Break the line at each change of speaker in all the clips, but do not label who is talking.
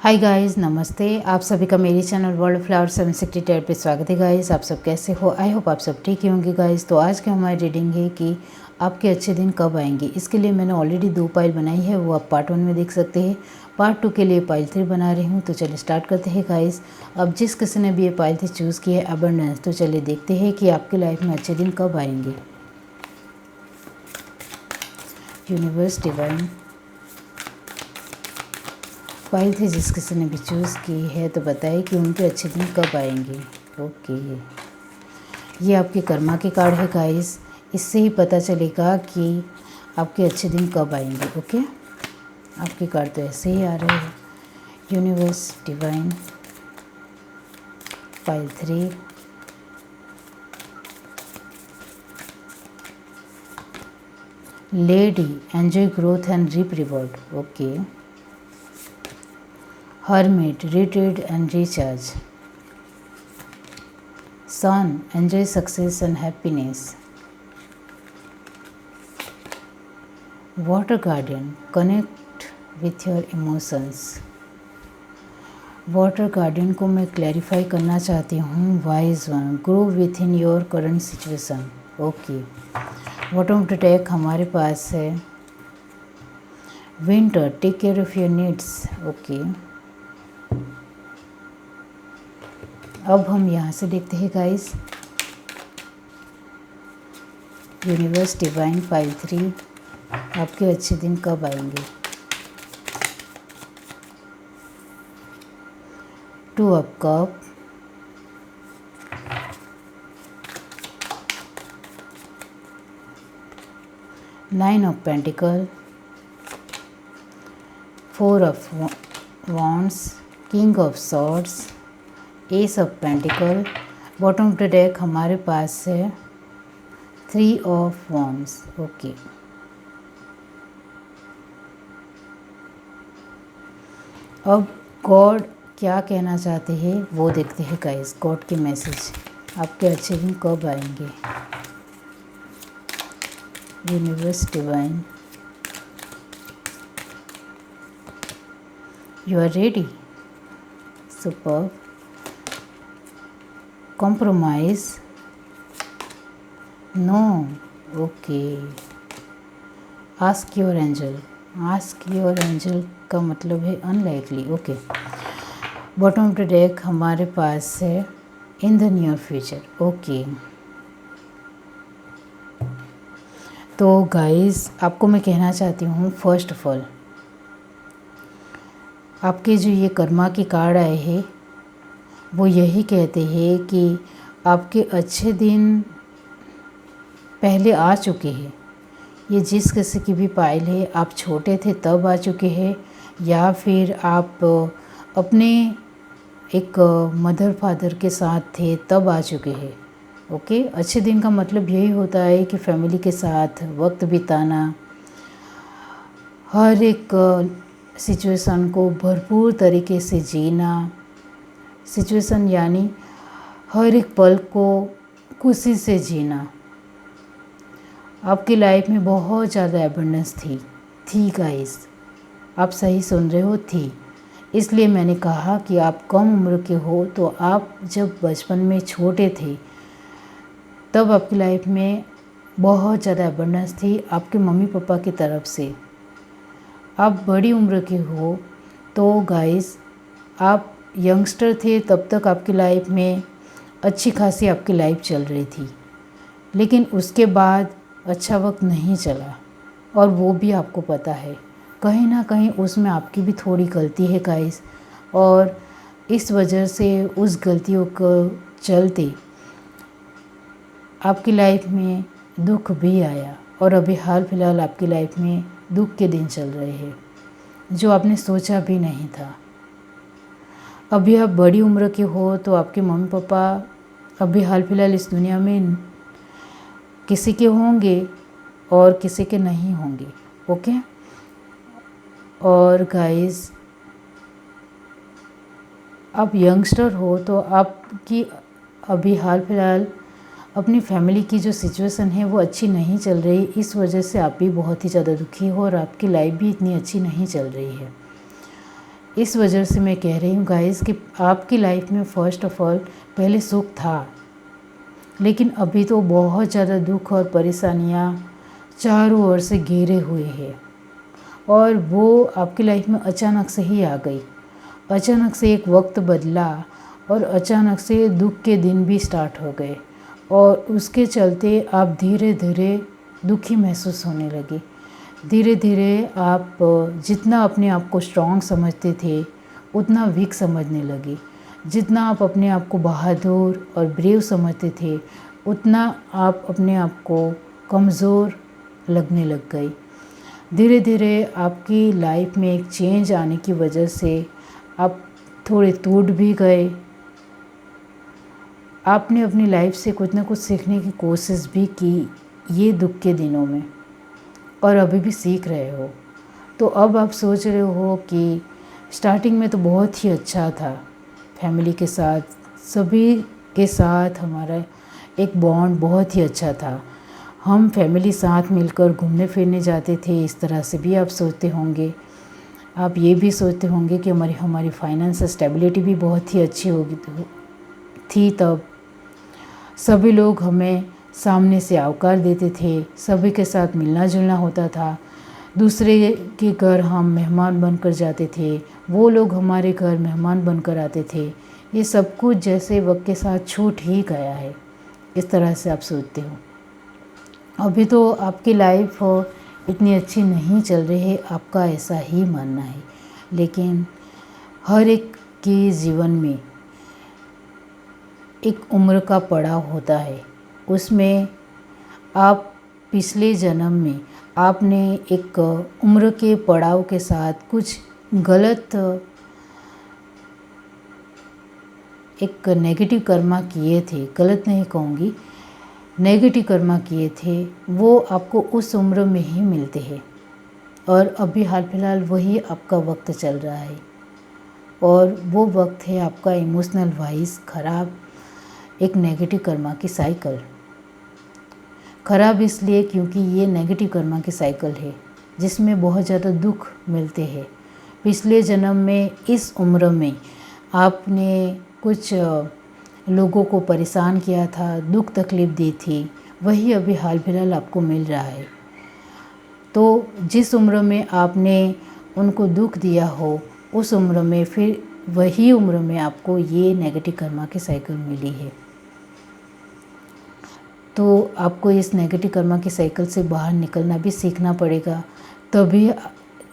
Hi guys, नमस्ते। आप सभी का मेरे चैनल वर्ल्ड फ्लावर 760 पे स्वागत है गाइस। आप सब कैसे हो? आई होप आप सब ठीक ही होंगे गाइस। तो आज की हमारी रीडिंग है कि आपके अच्छे दिन कब आएंगे। इसके लिए मैंने ऑलरेडी 2 पाइल बनाई है, वो आप पार्ट 1 में देख सकते हैं। पार्ट 2 के लिए पाइल 3 बना रही हूँ। तो चलिए स्टार्ट करते हैं गाइस। अब जिस किसी ने भी ये पाइल 3 चूज़ की है अबंडेंस, तो चलिए देखते हैं कि आपकी लाइफ में अच्छे दिन कब आएंगे। यूनिवर्स डिवाइन पाइल थी जिस किसी ने भी चूज़ की है, तो बताइए कि उनके अच्छे दिन कब आएंगे। ओके, ये आपके कर्मा के कार्ड है गाइस। इससे ही पता चलेगा कि आपके अच्छे दिन कब आएंगे। ओके, आपके कार्ड तो ऐसे ही आ रहे हैं। Universe divine pile 3, lady enjoy growth and reap reward. Okay, hermit retreat and recharge, sun enjoy success and happiness, water guardian connect with your emotions। Water guardian को मैं क्लैरिफाई करना चाहती हूँ। Wise one grow within your current situation. Okay, bottom of the deck हमारे पास है winter take care of your needs. Okay, अब हम यहाँ से देखते हैं गाइस। यूनिवर्स डिवाइन पाइल 3, आपके अच्छे दिन कब आएंगे। 2 of cup, nine of pentacle, 4 of wands, king of swords, S of pentacle. Bottom of the deck हमारे पास है 3 ऑफ वॉन्ड्स। ओके, अब गॉड क्या कहना चाहते हैं वो देखते हैं गाइस। गॉड के मैसेज आपके अच्छे दिन कब आएंगे। Universe divine you are ready. Super, compromise no। Okay, ask your angel, ask your angel का मतलब है unlikely. Okay, bottom of the deck हमारे पास है in the near future. Okay, तो गाइस आपको मैं कहना चाहती हूँ, फर्स्ट ऑफ ऑल आपके जो ये कर्मा के कार्ड आए हैं वो यही कहते हैं कि आपके अच्छे दिन पहले आ चुके हैं। ये जिस किसी की भी पाइल है, आप छोटे थे तब आ चुके हैं, या फिर आप अपने एक मदर फादर के साथ थे तब आ चुके हैं। ओके, अच्छे दिन का मतलब यही होता है कि फैमिली के साथ वक्त बिताना, हर एक सिचुएशन को भरपूर तरीके से जीना। सिचुएशन यानी हर एक पल को खुशी से जीना। आपकी लाइफ में बहुत ज़्यादा एबंडेंस थी गाइस, आप सही सुन रहे हो, थी। इसलिए मैंने कहा कि आप कम उम्र के हो, तो आप जब बचपन में छोटे थे तब आपकी लाइफ में बहुत ज़्यादा एबंडेंस थी आपके मम्मी पापा की तरफ से। आप बड़ी उम्र के हो तो गाइस आप यंगस्टर थे, तब तक आपकी लाइफ में अच्छी खासी आपकी लाइफ चल रही थी, लेकिन उसके बाद अच्छा वक्त नहीं चला, और वो भी आपको पता है। कहीं ना कहीं उसमें आपकी भी थोड़ी गलती है गाइस, और इस वजह से उस गलतियों को चलते आपकी लाइफ में दुख भी आया, और अभी हाल फिलहाल आपकी लाइफ में दुख के दिन चल रहे हैं जो आपने सोचा भी नहीं था। अभी आप बड़ी उम्र के हो तो आपके मम्मी पापा अभी हाल फिलहाल इस दुनिया में किसी के होंगे और किसी के नहीं होंगे। ओके, और गाइस आप यंगस्टर हो तो आपकी अभी हाल फिलहाल अपनी फैमिली की जो सिचुएशन है वो अच्छी नहीं चल रही, इस वजह से आप भी बहुत ही ज़्यादा दुखी हो और आपकी लाइफ भी इतनी अच्छी नहीं चल रही है। इस वजह से मैं कह रही हूँ गाइस कि आपकी लाइफ में फ़र्स्ट ऑफ ऑल पहले सुख था, लेकिन अभी तो बहुत ज़्यादा दुख और परेशानियाँ चारों ओर से घेरे हुए हैं, और वो आपकी लाइफ में अचानक से ही आ गई। अचानक से एक वक्त बदला और अचानक से दुख के दिन भी स्टार्ट हो गए, और उसके चलते आप धीरे धीरे दुखी महसूस होने लगे। धीरे धीरे आप जितना अपने आप को स्ट्रॉन्ग समझते थे उतना वीक समझने लगे। जितना आप अपने आप को बहादुर और ब्रेव समझते थे उतना आप अपने आप को कमज़ोर लगने लग गए। धीरे धीरे आपकी लाइफ में एक चेंज आने की वजह से आप थोड़े टूट भी गए। आपने अपनी लाइफ से कुछ ना कुछ सीखने की कोशिश भी की ये दुख के दिनों में, और अभी भी सीख रहे हो। तो अब आप सोच रहे हो कि स्टार्टिंग में तो बहुत ही अच्छा था, फैमिली के साथ सभी के साथ हमारा एक बॉन्ड बहुत ही अच्छा था, हम फैमिली साथ मिलकर घूमने फिरने जाते थे। इस तरह से भी आप सोचते होंगे। आप ये भी सोचते होंगे कि हमारी फाइनेंस स्टेबिलिटी भी बहुत ही अच्छी होगी थी। तब सभी लोग हमें सामने से आवकार देते थे, सभी के साथ मिलना जुलना होता था, दूसरे के घर हम मेहमान बनकर जाते थे, वो लोग हमारे घर मेहमान बनकर आते थे। ये सब कुछ जैसे वक्त के साथ छूट ही गया है, इस तरह से आप सोचते हो। अभी तो आपकी लाइफ इतनी अच्छी नहीं चल रही है, आपका ऐसा ही मानना है, लेकिन हर एक के जीवन में एक उम्र का पड़ाव होता है। उसमें आप पिछले जन्म में आपने एक उम्र के पड़ाव के साथ कुछ गलत एक नेगेटिव कर्मा किए थे। गलत नहीं कहूँगी, नेगेटिव कर्मा किए थे, वो आपको उस उम्र में ही मिलते हैं। और अभी हाल फिलहाल वही आपका वक्त चल रहा है, और वो वक्त है आपका इमोशनल वाइज ख़राब एक नेगेटिव कर्मा की साइकिल। ख़राब इसलिए क्योंकि ये नेगेटिव कर्मा की साइकिल है जिसमें बहुत ज़्यादा दुख मिलते हैं। पिछले जन्म में इस उम्र में आपने कुछ लोगों को परेशान किया था, दुख तकलीफ़ दी थी, वही अभी हाल फिलहाल आपको मिल रहा है। तो जिस उम्र में आपने उनको दुख दिया हो उस उम्र में फिर वही उम्र में आपको ये नेगेटिव कर्मा की साइकिल मिली है। तो आपको इस नेगेटिव कर्मा की साइकिल से बाहर निकलना भी सीखना पड़ेगा। तभी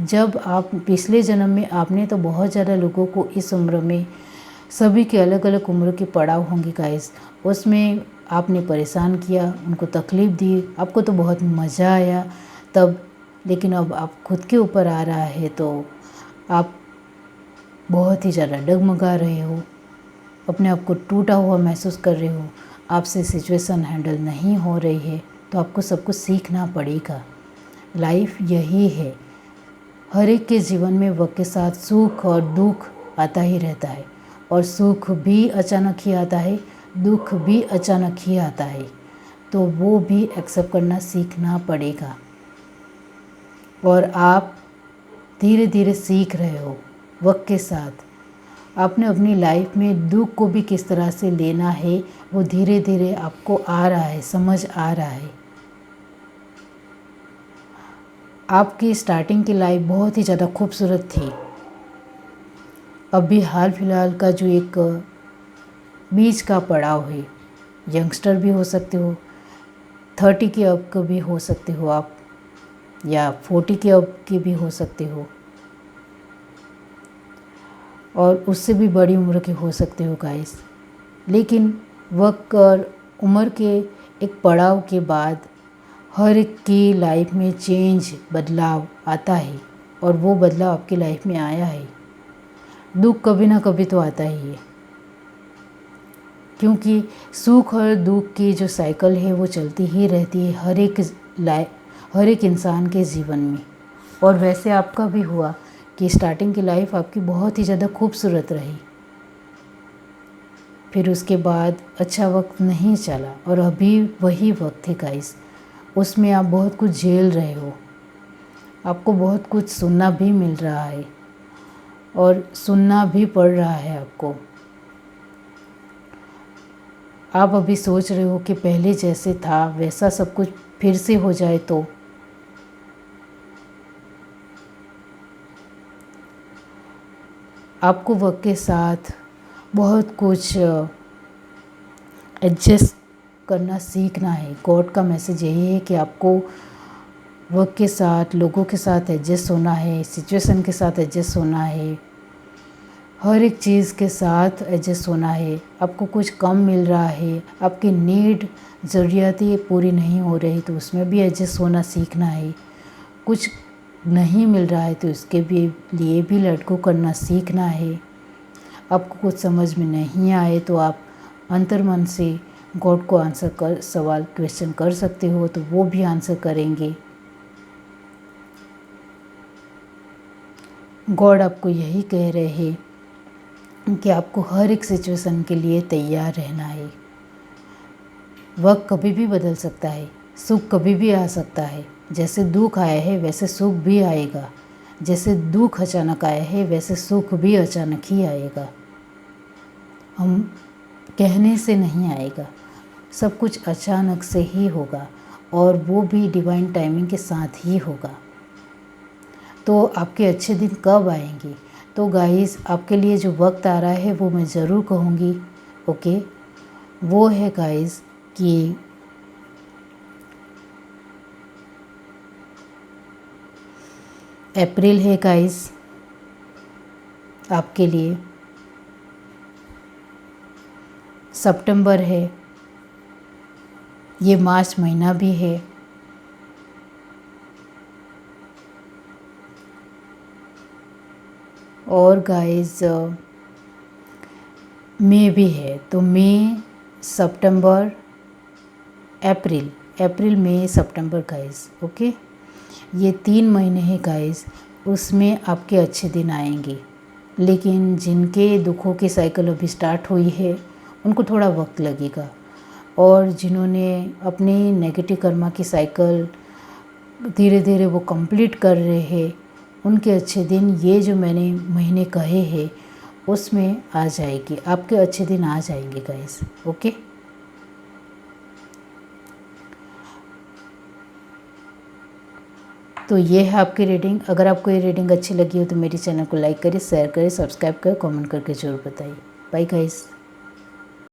जब आप पिछले जन्म में आपने तो बहुत ज़्यादा लोगों को इस उम्र में, सभी के अलग अलग उम्र के पड़ाव होंगे गाइस, उसमें आपने परेशान किया, उनको तकलीफ़ दी, आपको तो बहुत मज़ा आया तब। लेकिन अब आप खुद के ऊपर आ रहा है तो आप बहुत ही ज़्यादा डगमगा रहे हो, अपने आप को टूटा हुआ महसूस कर रहे हो, आपसे सिचुएशन हैंडल नहीं हो रही है। तो आपको सब कुछ सीखना पड़ेगा। लाइफ यही है, हर एक के जीवन में वक्त के साथ सुख और दुख आता ही रहता है, और सुख भी अचानक ही आता है, दुख भी अचानक ही आता है। तो वो भी एक्सेप्ट करना सीखना पड़ेगा। और आप धीरे धीरे सीख रहे हो वक्त के साथ। आपने अपनी लाइफ में दुख को भी किस तरह से लेना है वो धीरे धीरे आपको आ रहा है, समझ आ रहा है। आपकी स्टार्टिंग की लाइफ बहुत ही ज़्यादा खूबसूरत थी। अभी हाल फिलहाल का जो एक बीच का पड़ाव है, यंगस्टर भी हो सकते हो, 30 के अब के भी हो सकते हो आप, या 40 के अब के भी हो सकते हो, और उससे भी बड़ी उम्र के हो सकते हो गाइस। लेकिन वक्त और उम्र के एक पड़ाव के बाद हर एक की लाइफ में चेंज, बदलाव आता है, और वो बदलाव आपकी लाइफ में आया है। दुख कभी ना कभी तो आता ही है, क्योंकि सुख और दुख की जो साइकिल है वो चलती ही रहती है हर एक इंसान के जीवन में। और वैसे आपका भी हुआ कि स्टार्टिंग की लाइफ आपकी बहुत ही ज़्यादा खूबसूरत रही, फिर उसके बाद अच्छा वक्त नहीं चला, और अभी वही वक्त है गाइस, उसमें आप बहुत कुछ झेल रहे हो, आपको बहुत कुछ सुनना भी मिल रहा है, और सुनना भी पड़ रहा है आपको। आप अभी सोच रहे हो कि पहले जैसे था वैसा सब कुछ फिर से हो जाए तो आपको वक्त के साथ बहुत कुछ एडजस्ट करना सीखना है। गॉड का मैसेज यही है कि आपको वक्त के साथ, लोगों के साथ एडजस्ट होना है, सिचुएशन के साथ एडजस्ट होना है, हर एक चीज़ के साथ एडजस्ट होना है। आपको कुछ कम मिल रहा है, आपकी नीड, ज़रूरियातें पूरी नहीं हो रही तो उसमें भी एडजस्ट होना सीखना है। कुछ नहीं मिल रहा है तो इसके भी लिए भी लेट गो करना सीखना है। आपको कुछ समझ में नहीं आए तो आप अंतर्मन से गॉड को आंसर कर, सवाल क्वेश्चन कर सकते हो, तो वो भी आंसर करेंगे। गॉड आपको यही कह रहे हैं कि आपको हर एक सिचुएशन के लिए तैयार रहना है। वक्त कभी भी बदल सकता है, सुख कभी भी आ सकता है। जैसे दुख आया है वैसे सुख भी आएगा, जैसे दुख अचानक आया है वैसे सुख भी अचानक ही आएगा। हम कहने से नहीं आएगा, सब कुछ अचानक से ही होगा और वो भी डिवाइन टाइमिंग के साथ ही होगा। तो आपके अच्छे दिन कब आएंगे? तो गाइस, आपके लिए जो वक्त आ रहा है वो मैं ज़रूर कहूँगी, ओके। वो है गाइस कि अप्रैल है गाइस आपके लिए, सितंबर है, ये मार्च महीना भी है, और गाइस मई भी है। तो मई, सितंबर, अप्रैल, मई, सितंबर गाइस, ओके। ये 3 महीने हैं गाइस, उसमें आपके अच्छे दिन आएंगे। लेकिन जिनके दुखों की साइकिल अभी स्टार्ट हुई है उनको थोड़ा वक्त लगेगा, और जिन्होंने अपनी नेगेटिव कर्मा की साइकिल धीरे धीरे वो कंप्लीट कर रहे हैं, उनके अच्छे दिन, ये जो मैंने महीने कहे हैं उसमें आ जाएगी। आपके अच्छे दिन आ जाएंगे गाइस, ओके। तो ये है आपकी रीडिंग। अगर आपको ये रीडिंग अच्छी लगी हो तो मेरे चैनल को लाइक करें, शेयर करें, सब्सक्राइब करें, कमेंट करके ज़रूर बताइए। Bye guys.